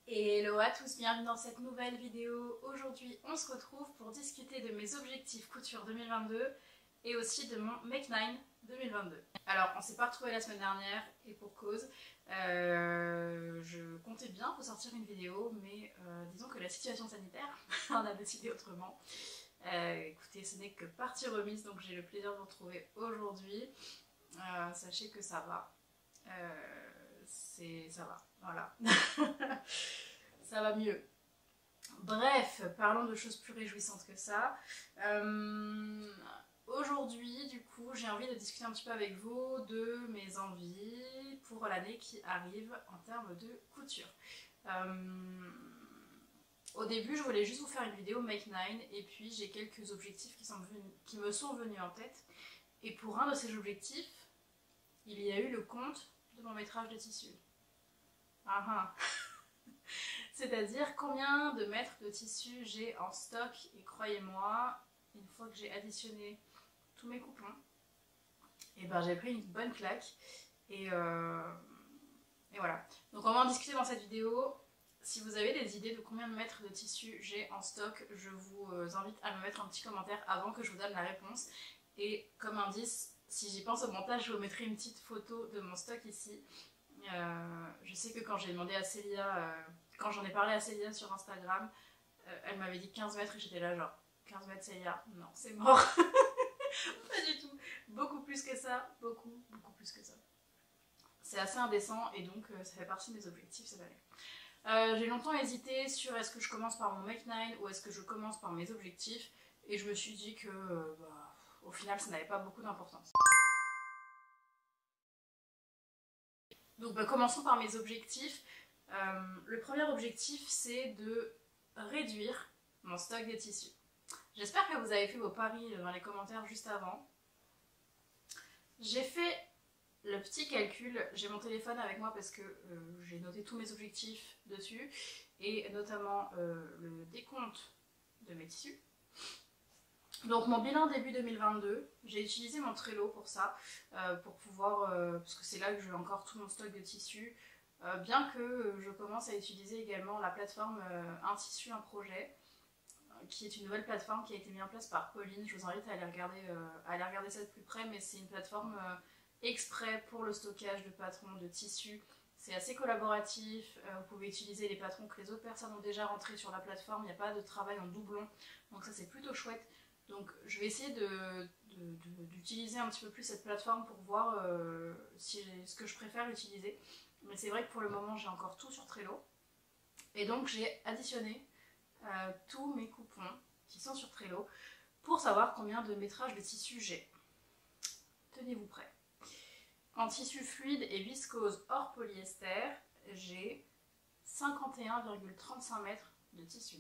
Hello à tous, bienvenue dans cette nouvelle vidéo. Aujourd'hui on se retrouve pour discuter de mes objectifs couture 2022 et aussi de mon Make 9 2022. Alors on s'est pas retrouvés la semaine dernière et pour cause, je comptais bien vous sortir une vidéo mais disons que la situation sanitaire en a décidé autrement. Écoutez, ce n'est que partie remise, donc j'ai le plaisir de vous retrouver aujourd'hui. Sachez que ça va. Ça va, voilà. Ça va mieux. Bref, parlons de choses plus réjouissantes que ça. Aujourd'hui, du coup, j'ai envie de discuter un petit peu avec vous de mes envies pour l'année qui arrive en termes de couture. Au début, je voulais juste vous faire une vidéo Make 9 et puis j'ai quelques objectifs qui me sont venus en tête. Et pour un de ces objectifs, il y a eu le compte de mon métrage de tissu. C'est-à-dire combien de mètres de tissu j'ai en stock, et croyez-moi, une fois que j'ai additionné tous mes coupons, et ben j'ai pris une bonne claque et voilà. Donc on va en discuter dans cette vidéo. Si vous avez des idées de combien de mètres de tissu j'ai en stock, je vous invite à me mettre un petit commentaire avant que je vous donne la réponse. Et comme indice, si j'y pense au montage, je vous mettrai une petite photo de mon stock ici. Je sais que quand j'ai demandé à Célia, quand j'en ai parlé à Célia sur Instagram, elle m'avait dit 15 mètres et j'étais là genre 15 mètres Célia, non c'est mort. Pas du tout, beaucoup plus que ça, beaucoup plus que ça. C'est assez indécent et donc ça fait partie de mes objectifs cette année. J'ai longtemps hésité sur est-ce que je commence par mon Make 9 ou est-ce que je commence par mes objectifs et je me suis dit que au final ça n'avait pas beaucoup d'importance. Donc commençons par mes objectifs. Le premier objectif c'est de réduire mon stock de tissus. J'espère que vous avez fait vos paris dans les commentaires juste avant. J'ai fait le petit calcul, j'ai mon téléphone avec moi parce que j'ai noté tous mes objectifs dessus et notamment le décompte de mes tissus. Donc mon bilan début 2022, j'ai utilisé mon Trello pour ça, pour pouvoir, parce que c'est là que j'ai encore tout mon stock de tissus, bien que je commence à utiliser également la plateforme Un Tissu, Un Projet, qui est une nouvelle plateforme qui a été mise en place par Pauline. Je vous invite à aller regarder ça de plus près, mais c'est une plateforme exprès pour le stockage de patrons de tissus. C'est assez collaboratif, vous pouvez utiliser les patrons que les autres personnes ont déjà rentrés sur la plateforme, il n'y a pas de travail en doublon, donc ça c'est plutôt chouette. Donc je vais essayer d'utiliser un petit peu plus cette plateforme pour voir ce que je préfère utiliser. Mais c'est vrai que pour le moment j'ai encore tout sur Trello. Et donc j'ai additionné tous mes coupons qui sont sur Trello pour savoir combien de métrages de tissu j'ai. Tenez-vous prêts. En tissu fluide et viscose hors polyester, j'ai 51,35 mètres de tissu.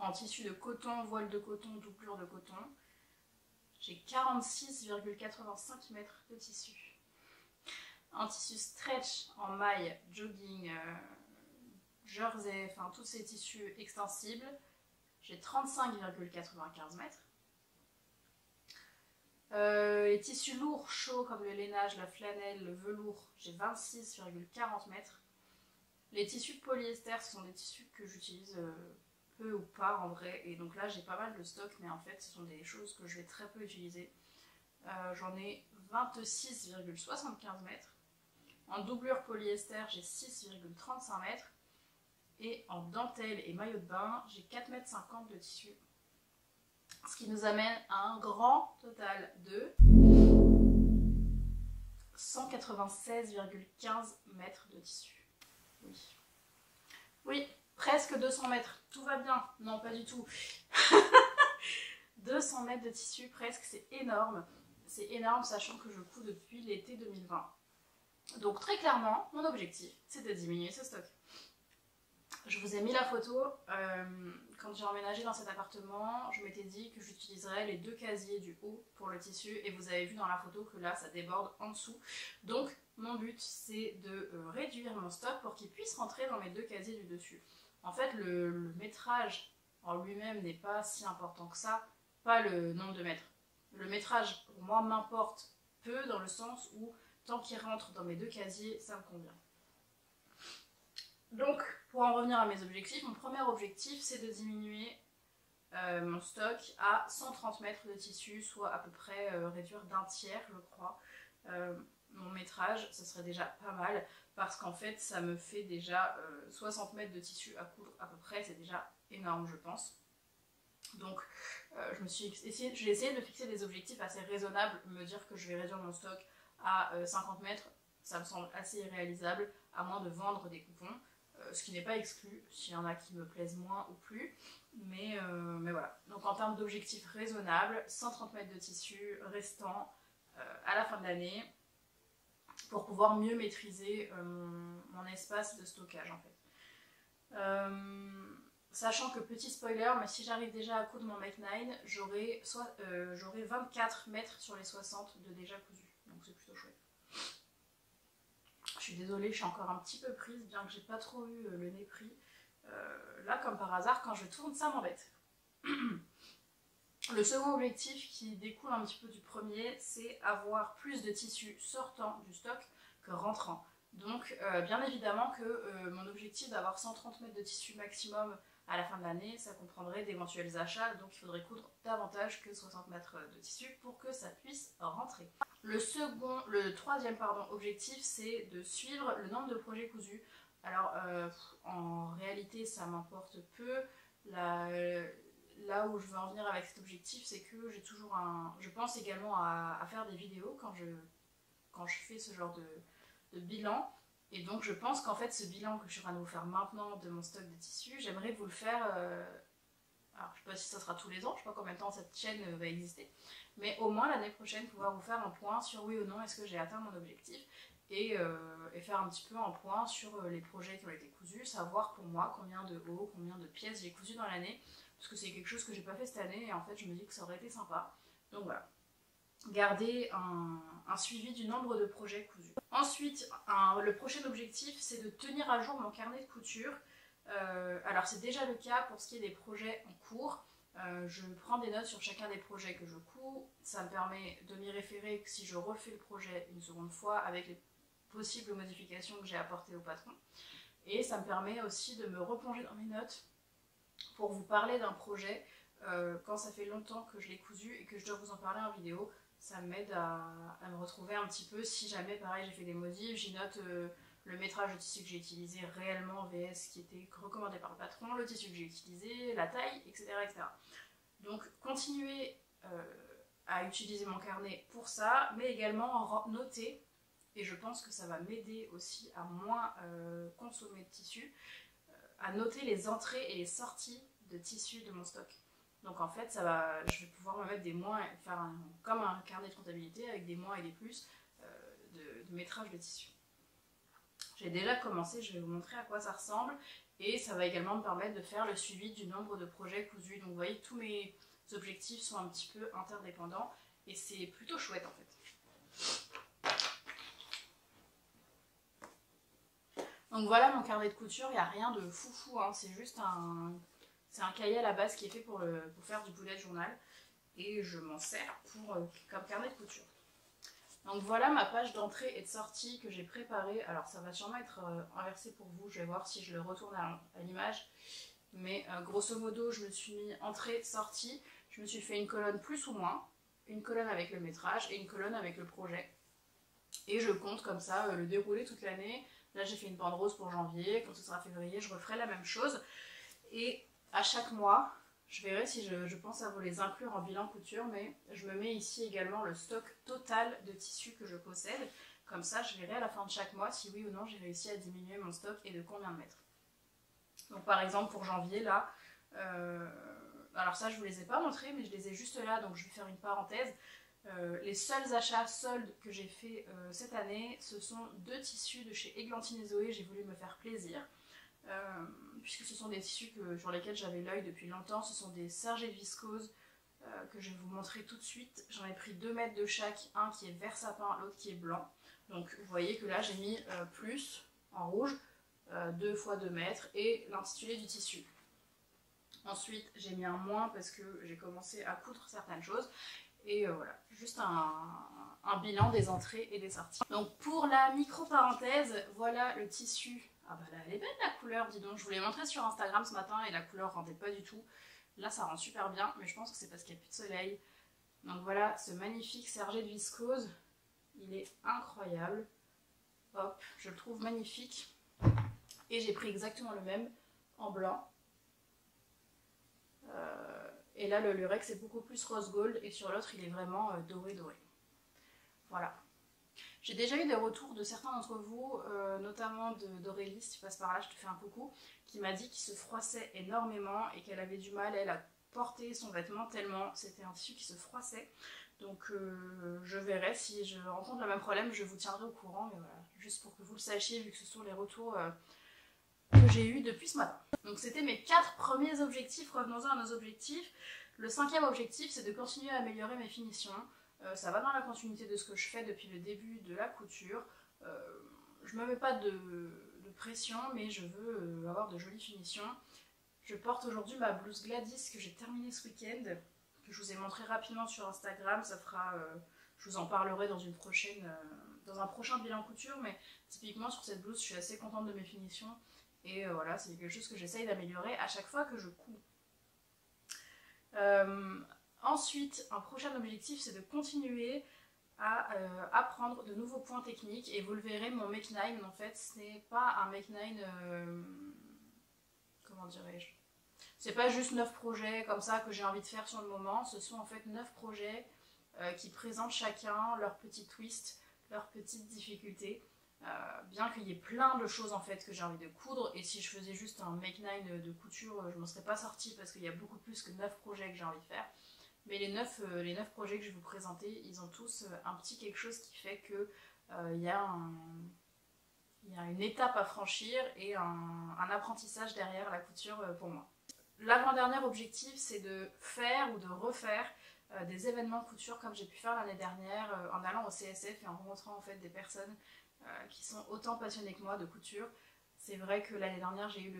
En tissu de coton, voile de coton, doublure de coton, j'ai 46,85 mètres de tissu. En tissu stretch, en maille, jogging, jersey, enfin tous ces tissus extensibles, j'ai 35,95 mètres. Les tissus lourds, chauds comme le lainage, la flanelle, le velours, j'ai 26,40 mètres. Les tissus de polyester, ce sont des tissus que j'utilise peu ou pas en vrai, et donc là j'ai pas mal de stock, mais en fait ce sont des choses que je vais très peu utiliser. J'en ai 26,75 mètres. En doublure polyester, j'ai 6,35 mètres. Et en dentelle et maillot de bain, j'ai 4,50 mètres de tissu. Ce qui nous amène à un grand total de 196,15 mètres de tissu. Oui. Oui, presque 200 mètres. Tout va bien. Non, pas du tout. 200 mètres de tissu, presque, c'est énorme. C'est énorme, sachant que je couds depuis l'été 2020. Donc très clairement, mon objectif, c'est de diminuer ce stock. Je vous ai mis la photo, quand j'ai emménagé dans cet appartement, je m'étais dit que j'utiliserais les deux casiers du haut pour le tissu et vous avez vu dans la photo que là ça déborde en dessous. Donc mon but c'est de réduire mon stock pour qu'il puisse rentrer dans mes deux casiers du dessus. En fait le métrage en lui-même n'est pas si important que ça, pas le nombre de mètres. Le métrage pour moi m'importe peu dans le sens où tant qu'il rentre dans mes deux casiers ça me convient. pour en revenir à mes objectifs, mon premier objectif c'est de diminuer mon stock à 130 mètres de tissu, soit à peu près réduire d'un tiers je crois mon métrage. Ça serait déjà pas mal parce qu'en fait ça me fait déjà 60 mètres de tissu à coudre à peu près, c'est déjà énorme je pense. Donc j'ai essayé de fixer des objectifs assez raisonnables, me dire que je vais réduire mon stock à 50 mètres, ça me semble assez irréalisable, à moins de vendre des coupons, ce qui n'est pas exclu, s'il y en a qui me plaisent moins ou plus, mais voilà. Donc en termes d'objectifs raisonnables, 130 mètres de tissu restant à la fin de l'année, pour pouvoir mieux maîtriser mon espace de stockage en fait. Sachant que, petit spoiler, mais si j'arrive déjà à coudre mon Make 9, j'aurai 24 mètres sur les 60 de déjà cousu. Donc c'est plutôt chouette. Je suis désolée, je suis encore un petit peu prise, bien que j'ai pas trop eu le nez pris. Là, comme par hasard, quand je tourne, ça m'embête. Le second objectif qui découle un petit peu du premier, c'est avoir plus de tissu sortant du stock que rentrant. Donc bien évidemment que mon objectif d'avoir 130 mètres de tissu maximum à la fin de l'année, ça comprendrait d'éventuels achats, donc il faudrait coudre davantage que 60 mètres de tissu pour que ça puisse rentrer. Le troisième objectif, c'est de suivre le nombre de projets cousus. Alors en réalité ça m'importe peu. Là où je veux en venir avec cet objectif, c'est que j'ai toujours je pense également à faire des vidéos quand je fais ce genre de bilan. Et donc je pense qu'en fait ce bilan que je suis en train de vous faire maintenant de mon stock de tissus, j'aimerais vous le faire, alors je sais pas si ça sera tous les ans, je sais pas combien de temps cette chaîne va exister, mais au moins l'année prochaine pouvoir vous faire un point sur oui ou non est-ce que j'ai atteint mon objectif, et faire un petit peu un point sur les projets qui ont été cousus, savoir pour moi combien de hauts, combien de pièces j'ai cousu dans l'année, parce que c'est quelque chose que j'ai pas fait cette année et en fait je me dis que ça aurait été sympa. Donc voilà. Garder un suivi du nombre de projets cousus. Ensuite, le prochain objectif, c'est de tenir à jour mon carnet de couture. Alors c'est déjà le cas pour ce qui est des projets en cours. Je prends des notes sur chacun des projets que je couds. Ça me permet de m'y référer si je refais le projet une seconde fois avec les possibles modifications que j'ai apportées au patron. Et ça me permet aussi de me replonger dans mes notes pour vous parler d'un projet quand ça fait longtemps que je l'ai cousu et que je dois vous en parler en vidéo. Ça m'aide à me retrouver un petit peu si jamais pareil j'ai fait des modifs, j'y note le métrage de tissu que j'ai utilisé réellement vs qui était recommandé par le patron, le tissu que j'ai utilisé, la taille, etc. etc. Donc continuer à utiliser mon carnet pour ça, mais également noter, et je pense que ça va m'aider aussi à moins consommer de tissu, à noter les entrées et les sorties de tissu de mon stock. Donc en fait, je vais pouvoir me mettre des moins, faire comme un carnet de comptabilité avec des moins et des plus de métrage de tissu. J'ai déjà commencé, je vais vous montrer à quoi ça ressemble, et ça va également me permettre de faire le suivi du nombre de projets cousus. Donc vous voyez, tous mes objectifs sont un petit peu interdépendants, et c'est plutôt chouette en fait. Donc voilà mon carnet de couture, il n'y a rien de foufou, hein, c'est juste c'est un cahier à la base qui est fait pour faire du bullet journal, et je m'en sers comme carnet de couture. Donc voilà ma page d'entrée et de sortie que j'ai préparée. Alors ça va sûrement être inversé pour vous, je vais voir si je le retourne à l'image. Mais grosso modo, je me suis mis entrée, sortie, je me suis fait une colonne plus ou moins, une colonne avec le métrage et une colonne avec le projet. Et je compte comme ça le dérouler toute l'année. Là j'ai fait une bande rose pour janvier, quand ce sera février je referai la même chose. Et à chaque mois, je verrai si je pense à vous les inclure en bilan couture, mais je me mets ici également le stock total de tissu que je possède. Comme ça, je verrai à la fin de chaque mois si oui ou non j'ai réussi à diminuer mon stock et de combien de mètres. Donc par exemple pour janvier, là, alors ça je vous les ai pas montrés, mais je les ai juste là, donc je vais faire une parenthèse. Les seuls achats soldes que j'ai fait cette année, ce sont 2 tissus de chez Églantine et Zoé, j'ai voulu me faire plaisir. Puisque ce sont des tissus sur lesquels j'avais l'œil depuis longtemps. Ce sont des sergés de viscose que je vais vous montrer tout de suite. J'en ai pris 2 mètres de chaque, un qui est vert sapin, l'autre qui est blanc. Donc vous voyez que là j'ai mis plus en rouge, 2 fois 2 mètres, et l'intitulé du tissu. Ensuite j'ai mis un moins parce que j'ai commencé à coudre certaines choses. Et voilà, juste un bilan des entrées et des sorties. Donc pour la micro-parenthèse, voilà le tissu Ah bah là elle est belle la couleur, dis donc. Je vous l'ai montré sur Instagram ce matin et la couleur rendait pas du tout. Là ça rend super bien, mais je pense que c'est parce qu'il n'y a plus de soleil. Donc voilà, ce magnifique sergé de viscose, il est incroyable. Hop, je le trouve magnifique. Et j'ai pris exactement le même en blanc. Et là le lurex est beaucoup plus rose gold et sur l'autre il est vraiment doré doré. Voilà. J'ai déjà eu des retours de certains d'entre vous, notamment d'Aurélie, si tu passes par là, je te fais un coucou, qui m'a dit qu'il se froissait énormément et qu'elle avait du mal, elle, à porter son vêtement tellement c'était un tissu qui se froissait. Donc je verrai si je rencontre le même problème, je vous tiendrai au courant, mais voilà, juste pour que vous le sachiez, vu que ce sont les retours que j'ai eus depuis ce matin. Donc c'était mes 4 premiers objectifs, revenons-en à nos objectifs. Le 5e objectif, c'est de continuer à améliorer mes finitions. Ça va dans la continuité de ce que je fais depuis le début de la couture. Je me mets pas de pression, mais je veux avoir de jolies finitions. Je porte aujourd'hui ma blouse Gladys que j'ai terminée ce week-end, que je vous ai montré rapidement sur Instagram. Ça fera, je vous en parlerai dans un prochain bilan couture, mais typiquement sur cette blouse, je suis assez contente de mes finitions. Et voilà, c'est quelque chose que j'essaye d'améliorer à chaque fois que je couds. Ensuite, un prochain objectif, c'est de continuer à apprendre de nouveaux points techniques. Et vous le verrez, mon Make 9, en fait, ce n'est pas un Make 9... comment dirais-je? C'est pas juste 9 projets comme ça que j'ai envie de faire sur le moment. Ce sont en fait 9 projets qui présentent chacun leur petit twist, leurs petites difficultés. Bien qu'il y ait plein de choses en fait que j'ai envie de coudre, et si je faisais juste un Make 9 de couture, je m'en serais pas sortie parce qu'il y a beaucoup plus que 9 projets que j'ai envie de faire. Mais les 9 projets que je vais vous présenter, ils ont tous un petit quelque chose qui fait que il y a une étape à franchir et un apprentissage derrière la couture pour moi. L'avant-dernier objectif, c'est de faire ou de refaire des événements couture comme j'ai pu faire l'année dernière en allant au CSF et en rencontrant en fait des personnes qui sont autant passionnées que moi de couture. C'est vrai que l'année dernière, j'ai eu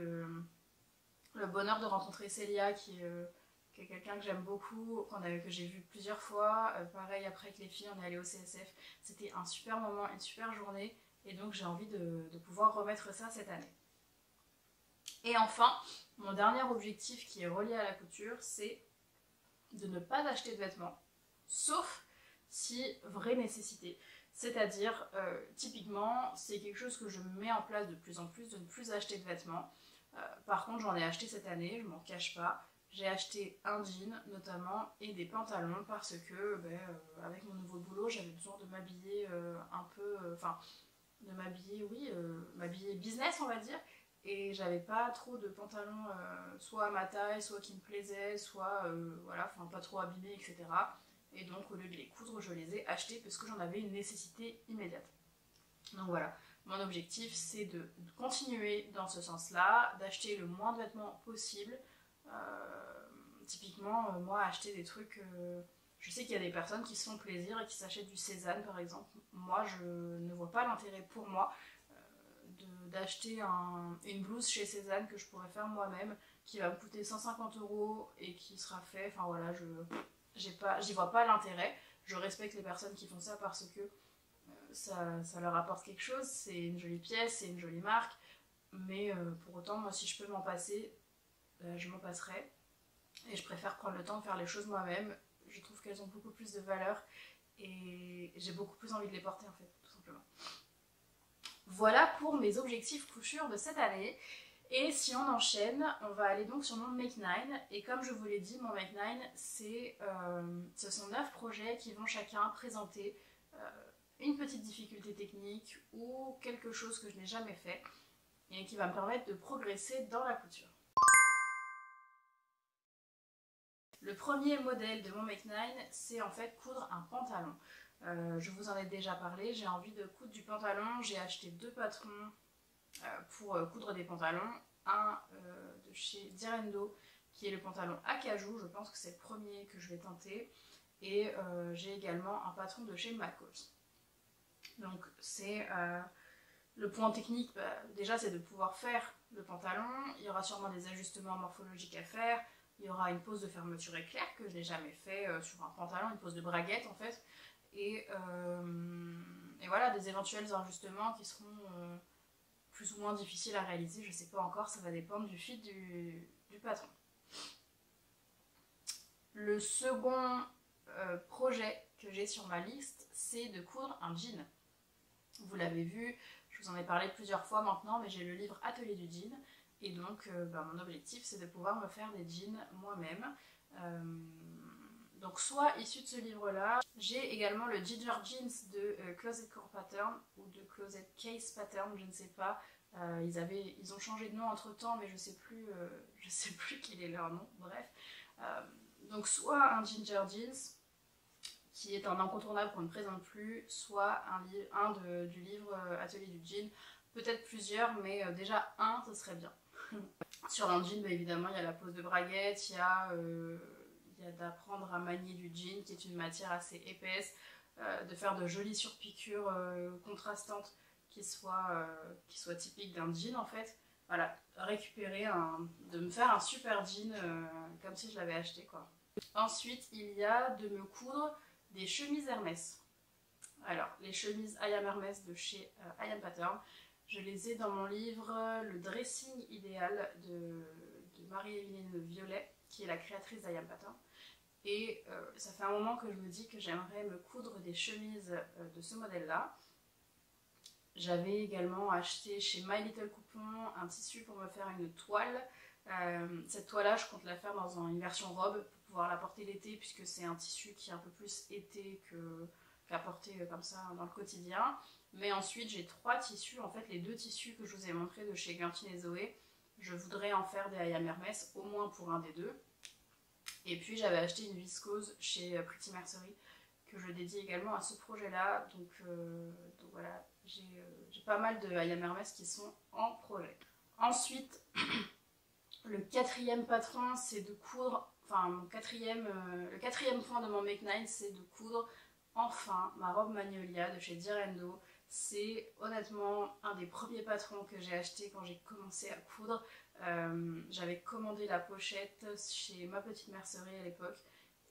le bonheur de rencontrer Célia qui est quelqu'un que j'aime beaucoup, que j'ai vu plusieurs fois. Pareil, après avec les filles, on est allé au CSF. C'était un super moment, une super journée. Et donc j'ai envie de pouvoir remettre ça cette année. Et enfin, mon dernier objectif qui est relié à la couture, c'est de ne pas acheter de vêtements, sauf si vraie nécessité. C'est-à-dire, typiquement, c'est quelque chose que je mets en place de plus en plus, de ne plus acheter de vêtements. Par contre, j'en ai acheté cette année, je m'en cache pas. J'ai acheté un jean notamment et des pantalons parce que avec mon nouveau boulot, j'avais besoin de m'habiller un peu, de m'habiller, oui, m'habiller business on va dire. Et j'avais pas trop de pantalons soit à ma taille, soit qui me plaisaient, soit voilà, enfin pas trop abîmés, etc. Et donc au lieu de les coudre, je les ai achetés parce que j'en avais une nécessité immédiate. Donc voilà, mon objectif c'est de continuer dans ce sens-là, d'acheter le moins de vêtements possible. Typiquement, moi acheter des trucs... je sais qu'il y a des personnes qui se font plaisir et qui s'achètent du Cézanne par exemple. Moi je ne vois pas l'intérêt pour moi d'acheter une blouse chez Cézanne que je pourrais faire moi-même, qui va me coûter 150 € et qui sera fait, enfin voilà, j'y vois pas l'intérêt. Je respecte les personnes qui font ça parce que ça leur apporte quelque chose, c'est une jolie pièce, c'est une jolie marque, mais pour autant, moi si je peux m'en passer, je m'en passerai. Et je préfère prendre le temps de faire les choses moi-même. Je trouve qu'elles ont beaucoup plus de valeur et j'ai beaucoup plus envie de les porter en fait, tout simplement. Voilà pour mes objectifs couture de cette année. Et si on enchaîne, on va aller donc sur mon Make 9. Et comme je vous l'ai dit, mon Make 9, ce sont 9 projets qui vont chacun présenter une petite difficulté technique ou quelque chose que je n'ai jamais fait et qui va me permettre de progresser dans la couture. Le premier modèle de mon Make 9, c'est en fait coudre un pantalon. Je vous en ai déjà parlé, j'ai envie de coudre du pantalon, j'ai acheté 2 patrons pour coudre des pantalons. Un de chez Direndo qui est le pantalon acajou, je pense que c'est le premier que je vais tenter. Et j'ai également un patron de chez McCall. Donc c'est le point technique, déjà c'est de pouvoir faire le pantalon. Il y aura sûrement des ajustements morphologiques à faire. Il y aura une pose de fermeture éclair que je n'ai jamais fait sur un pantalon, une pose de braguette en fait. Et voilà, des éventuels ajustements qui seront plus ou moins difficile à réaliser, je sais pas encore, ça va dépendre du fit du patron. Le second projet que j'ai sur ma liste, c'est de coudre un jean. Vous l'avez vu, je vous en ai parlé plusieurs fois maintenant, mais j'ai le livre Atelier du jean, et donc mon objectif c'est de pouvoir me faire des jeans moi-même. Donc soit issu de ce livre-là, j'ai également le Ginger Jeans de Closet Core Pattern ou de Closet Case Pattern, je ne sais pas. Ils ont changé de nom entre temps, mais je sais plus quel est leur nom, bref. Donc soit un Ginger Jeans, qui est un incontournable qu'on ne présente plus, soit du livre Atelier du jean, peut-être plusieurs, mais déjà un, ce serait bien. Sur un jean, évidemment, il y a la pose de braguette, il y a d'apprendre à manier du jean, qui est une matière assez épaisse, de faire de jolies surpiqûres contrastantes qui soient typiques d'un jean en fait. Voilà, de me faire un super jean comme si je l'avais acheté quoi. Ensuite, il y a de me coudre des chemises Hermès. Alors, les chemises I Am Hermès de chez I Am Pattern, je les ai dans mon livre Le dressing idéal de Marie-Émilie Violet, qui est la créatrice d'I Am Pattern. Et ça fait un moment que je me dis que j'aimerais me coudre des chemises de ce modèle-là. J'avais également acheté chez My Little Coupon un tissu pour me faire une toile. Cette toile-là, je compte la faire dans une version robe pour pouvoir la porter l'été, puisque c'est un tissu qui est un peu plus été qu'à porter comme ça dans le quotidien. Mais ensuite, j'ai 3 tissus. En fait, les 2 tissus que je vous ai montrés de chez Guntine et Zoé, je voudrais en faire des I Am Hermès, au moins pour un des 2. Et puis, j'avais acheté une viscose chez Pretty Mercery, que je dédie également à ce projet-là. Donc voilà, j'ai pas mal de I Am Hermès qui sont en projet. Ensuite, le 4e patron, c'est de coudre, le 4e point de mon Make 9, c'est de coudre enfin ma robe Magnolia de chez Direndo. C'est honnêtement un des premiers patrons que j'ai acheté quand j'ai commencé à coudre. J'avais commandé la pochette chez Ma Petite Mercerie à l'époque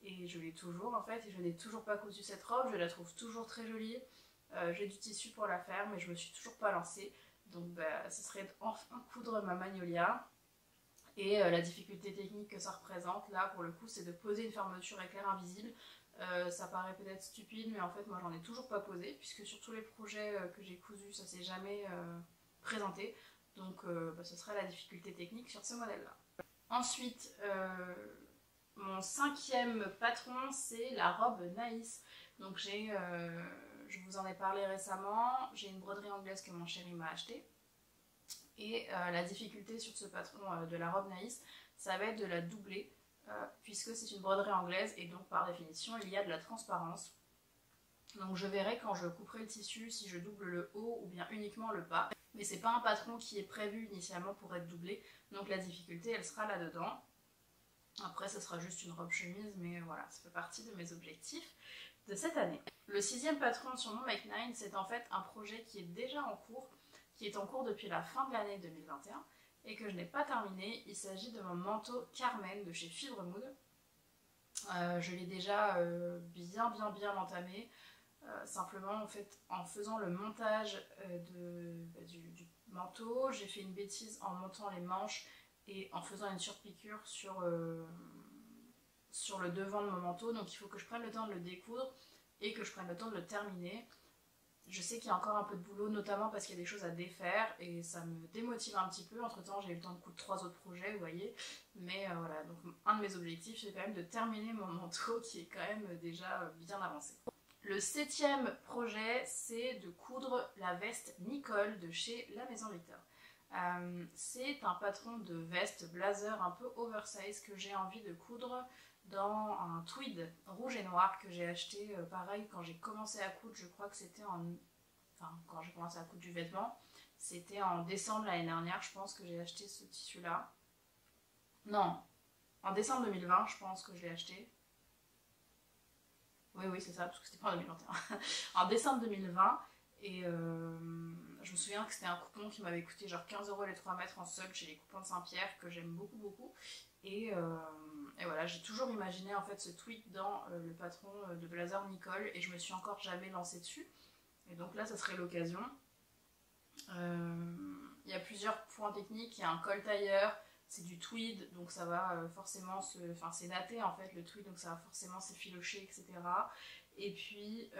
et je l'ai toujours en fait, et je n'ai toujours pas cousu cette robe, je la trouve toujours très jolie. J'ai du tissu pour la faire, mais je me suis toujours pas lancée. Donc ce serait enfin coudre ma Magnolia. Et la difficulté technique que ça représente, là pour le coup, c'est de poser une fermeture éclair invisible. Ça paraît peut-être stupide, mais en fait moi j'en ai toujours pas posé, puisque sur tous les projets que j'ai cousus, ça s'est jamais présenté. Donc ce serait la difficulté technique sur ce modèle-là. Ensuite, mon 5e patron, c'est la robe Naïs. Donc je vous en ai parlé récemment, j'ai une broderie anglaise que mon chéri m'a achetée. Et la difficulté sur ce patron de la robe Naïs, ça va être de la doubler, puisque c'est une broderie anglaise et donc par définition il y a de la transparence. Donc je verrai quand je couperai le tissu si je double le haut ou bien uniquement le bas. Mais c'est pas un patron qui est prévu initialement pour être doublé, donc la difficulté elle sera là-dedans. Après ce sera juste une robe chemise, mais voilà, ça fait partie de mes objectifs de cette année. Le 6e patron sur mon Make 9, c'est en fait un projet qui est déjà en cours, qui est en cours depuis la fin de l'année 2021 et que je n'ai pas terminé. Il s'agit de mon manteau Carmen de chez Fibre Mood. Je l'ai déjà bien entamé. Simplement en fait en faisant le montage du manteau, j'ai fait une bêtise en montant les manches et en faisant une surpiqûre sur le devant de mon manteau. Donc il faut que je prenne le temps de le découdre et que je prenne le temps de le terminer. Je sais qu'il y a encore un peu de boulot, notamment parce qu'il y a des choses à défaire et ça me démotive un petit peu. Entre temps, j'ai eu le temps de coudre 3 autres projets, vous voyez. Mais voilà, donc un de mes objectifs, c'est quand même de terminer mon manteau qui est quand même déjà bien avancé. Le 7e projet, c'est de coudre la veste Nicole de chez La Maison Victor. C'est un patron de veste blazer un peu oversize que j'ai envie de coudre dans un tweed rouge et noir que j'ai acheté pareil quand j'ai commencé à coudre. Je crois que c'était quand j'ai commencé à coudre du vêtement, c'était en décembre l'année dernière, je pense que j'ai acheté ce tissu là. Non, en décembre 2020 je pense que je l'ai acheté. Oui c'est ça, parce que c'était pas en 2021. En décembre 2020, et je me souviens que c'était un coupon qui m'avait coûté genre 15 € les 3 mètres en solde chez les coupons de Saint-Pierre, que j'aime beaucoup. Et voilà, j'ai toujours imaginé en fait ce tweed dans le patron de blazer Nicole et je me suis encore jamais lancée dessus. Et donc là, ça serait l'occasion. Il il y a plusieurs points techniques, il y a un col tailleur, c'est du tweed, donc ça va forcément enfin c'est natté en fait le tweed, donc ça va forcément s'effilocher, etc. Et puis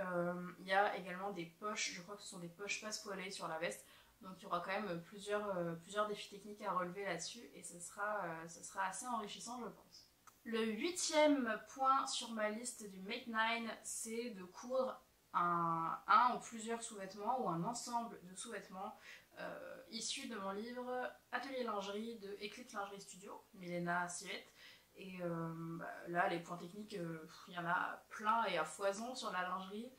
il y a également des poches, je crois que ce sont des poches passe-poilées sur la veste, donc il y aura quand même plusieurs défis techniques à relever là-dessus, et ça sera assez enrichissant, je pense. Le 8e point sur ma liste du Make 9, c'est de coudre un ou plusieurs sous-vêtements ou un ensemble de sous-vêtements issus de mon livre Atelier lingerie de Eclipse Lingerie Studio, Milena Sivette. Et là, les points techniques, il y en a plein et à foison sur la lingerie.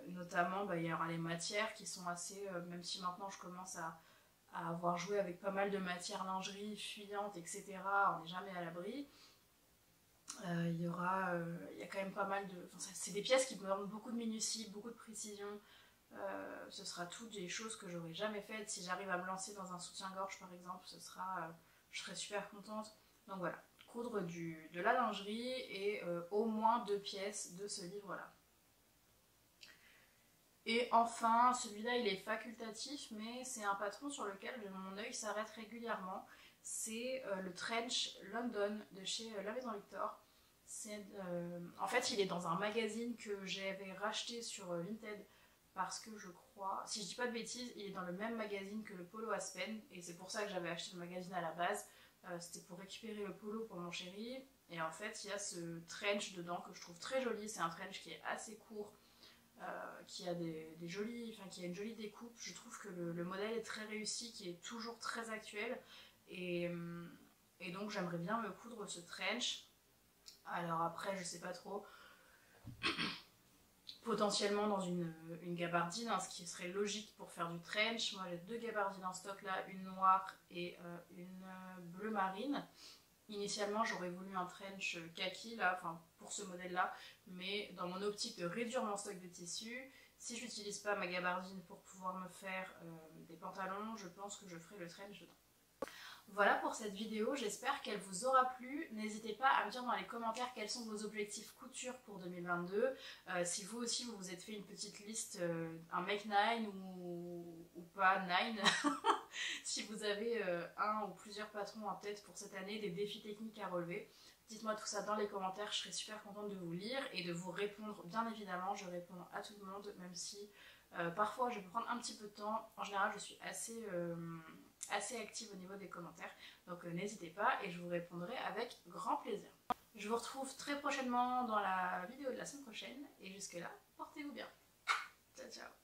Notamment, il y aura les matières qui sont assez, même si maintenant je commence à avoir joué avec pas mal de matières lingerie fuyantes, etc. On n'est jamais à l'abri. Il y a quand même pas mal de... Enfin, c'est des pièces qui me demandent beaucoup de minutie, beaucoup de précision. Ce sera toutes des choses que j'aurais jamais faites. Si j'arrive à me lancer dans un soutien-gorge par exemple, je serais super contente. Donc voilà, coudre de la lingerie et au moins 2 pièces de ce livre-là. Et enfin, celui-là il est facultatif, mais c'est un patron sur lequel mon œil s'arrête régulièrement. C'est le Trench London de chez La Maison Victor. En fait, il est dans un magazine que j'avais racheté sur Vinted parce que je crois, si je dis pas de bêtises, il est dans le même magazine que le polo Aspen et c'est pour ça que j'avais acheté le magazine à la base. C'était pour récupérer le polo pour mon chéri et en fait il y a ce trench dedans que je trouve très joli. C'est un trench qui est assez court, qui a qui a une jolie découpe. Je trouve que le modèle est très réussi, qui est toujours très actuel et donc j'aimerais bien me coudre ce trench. Alors après je sais pas trop, potentiellement dans une gabardine, hein, ce qui serait logique pour faire du trench. Moi j'ai 2 gabardines en stock là, une noire et une bleu marine. Initialement j'aurais voulu un trench kaki là, enfin pour ce modèle là, mais dans mon optique de réduire mon stock de tissu, si je n'utilise pas ma gabardine pour pouvoir me faire des pantalons, je pense que je ferai le trench dedans. Voilà pour cette vidéo, j'espère qu'elle vous aura plu. N'hésitez pas à me dire dans les commentaires quels sont vos objectifs couture pour 2022. Si vous aussi vous vous êtes fait une petite liste, un make 9 ou pas 9. Si vous avez un ou plusieurs patrons en tête pour cette année, des défis techniques à relever. Dites-moi tout ça dans les commentaires, je serai super contente de vous lire et de vous répondre. Bien évidemment, je réponds à tout le monde, même si parfois je peux prendre un petit peu de temps. En général, je suis assez active au niveau des commentaires, donc n'hésitez pas et je vous répondrai avec grand plaisir. Je vous retrouve très prochainement dans la vidéo de la semaine prochaine et jusque là, portez-vous bien. Ciao ciao.